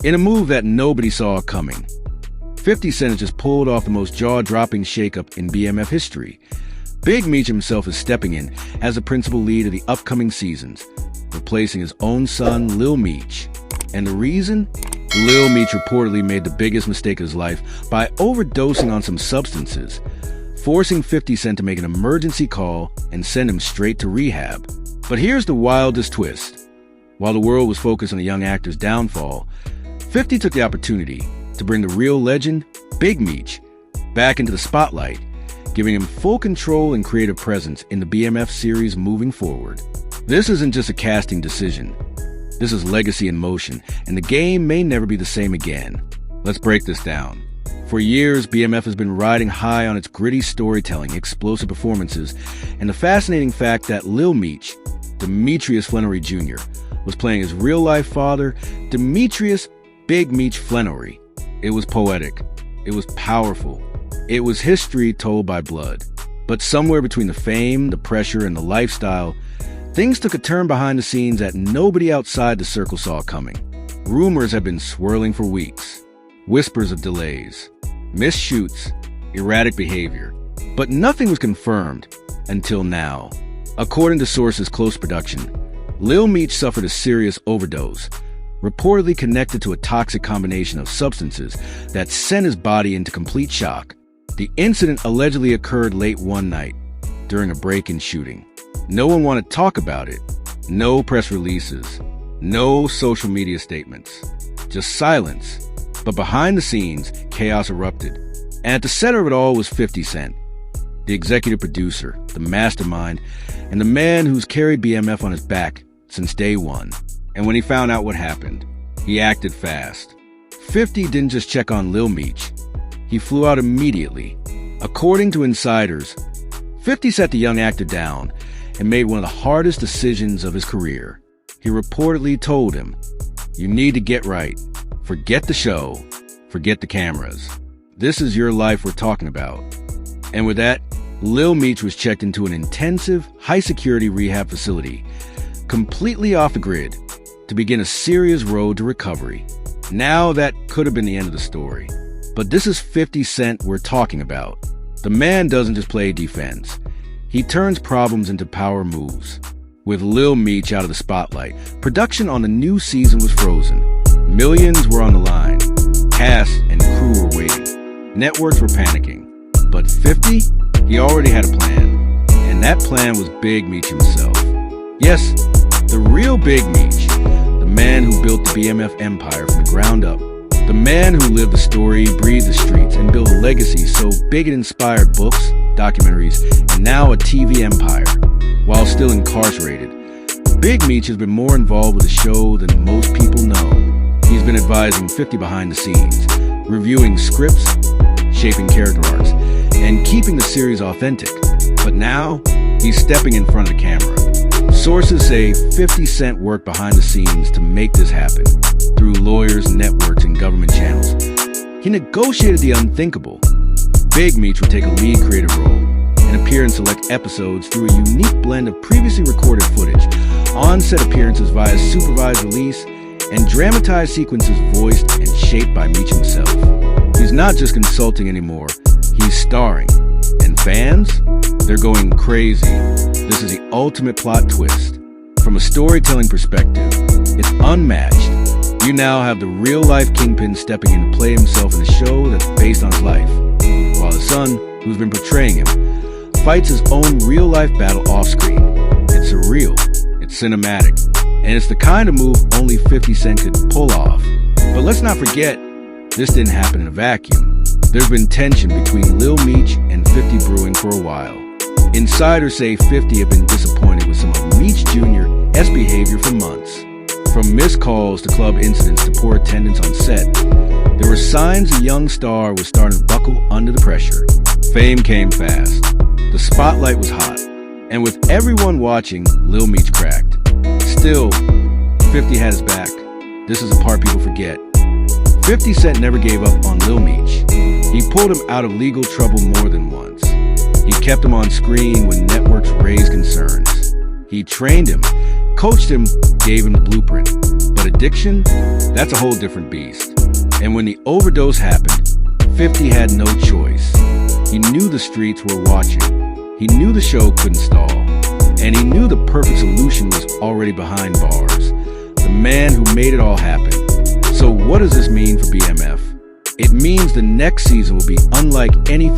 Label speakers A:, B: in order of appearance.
A: In a move that nobody saw coming, 50 Cent has just pulled off the most jaw-dropping shakeup in BMF history. Big Meech himself is stepping in as the principal lead of the upcoming seasons, replacing his own son, Lil Meech. And the reason? Lil Meech reportedly made the biggest mistake of his life by overdosing on some substances, forcing 50 Cent to make an emergency call and send him straight to rehab. But here's the wildest twist. While the world was focused on the young actor's downfall, 50 took the opportunity to bring the real legend, Big Meech, back into the spotlight, giving him full control and creative presence in the BMF series moving forward. This isn't just a casting decision. This is legacy in motion, and the game may never be the same again. Let's break this down. For years, BMF has been riding high on its gritty storytelling, explosive performances, and the fascinating fact that Lil Meech, Demetrius Flannery Jr., was playing his real-life father, Demetrius Big Meech Flannery. It was poetic. It was powerful. It was history told by blood. But somewhere between the fame, the pressure, and the lifestyle, things took a turn behind the scenes that nobody outside the circle saw coming. Rumors had been swirling for weeks. Whispers of delays, missed shoots, erratic behavior. But nothing was confirmed until now. According to sources close to production, Lil Meech suffered a serious overdose, reportedly connected to a toxic combination of substances that sent his body into complete shock. The incident allegedly occurred late one night during a break-in shooting. No one wanted to talk about it. No press releases. No social media statements. Just silence. But behind the scenes, chaos erupted. And at the center of it all was 50 Cent, the executive producer, the mastermind, and the man who's carried BMF on his back since day one. And when he found out what happened, he acted fast. 50 didn't just check on Lil Meech. He flew out immediately. According to insiders, 50 sat the young actor down and made one of the hardest decisions of his career. He reportedly told him, "You need to get right. Forget the show. Forget the cameras. This is your life we're talking about." And with that, Lil Meech was checked into an intensive, high-security rehab facility, completely off the grid, to begin a serious road to recovery. Now that could have been the end of the story. But this is 50 Cent we're talking about. The man doesn't just play defense. He turns problems into power moves. With Lil Meech out of the spotlight, production on the new season was frozen. Millions were on the line. Cast and crew were waiting. Networks were panicking. But 50? He already had a plan. And that plan was Big Meech himself. Yes, the real Big Meech. The man who built the BMF empire from the ground up. The man who lived the story, breathed the streets, and built a legacy so big it inspired books, documentaries, and now a TV empire. While still incarcerated, Big Meech has been more involved with the show than most people know. He's been advising 50 behind the scenes, reviewing scripts, shaping character arcs, and keeping the series authentic. But now, he's stepping in front of the camera. Sources say 50 Cent worked behind the scenes to make this happen, through lawyers, networks, and government channels. He negotiated the unthinkable. Big Meech would take a lead creative role and appear in select episodes through a unique blend of previously recorded footage, on-set appearances via supervised release, and dramatized sequences voiced and shaped by Meech himself. He's not just consulting anymore, he's starring. And fans? They're going crazy. This is the ultimate plot twist. From a storytelling perspective, it's unmatched. You now have the real-life Kingpin stepping in to play himself in a show that's based on his life, while his son, who's been portraying him, fights his own real-life battle off-screen. It's surreal, it's cinematic, and it's the kind of move only 50 Cent could pull off. But let's not forget, this didn't happen in a vacuum. There's been tension between Lil Meech and 50 brewing for a while. Insiders say 50 have been disappointed with some of Meech Jr.'s behavior for months. From missed calls to club incidents to poor attendance on set, there were signs the young star was starting to buckle under the pressure. Fame came fast. The spotlight was hot. And with everyone watching, Lil Meech cracked. Still, 50 had his back. This is the part people forget. 50 Cent never gave up on Lil Meech. He pulled him out of legal trouble more than once. He kept him on screen when networks raised concerns. He trained him, coached him, gave him the blueprint. But addiction? That's a whole different beast. And when the overdose happened, 50 had no choice. He knew the streets were watching. He knew the show couldn't stall. And he knew the perfect solution was already behind bars. The man who made it all happen. So what does this mean for BMF? It means the next season will be unlike any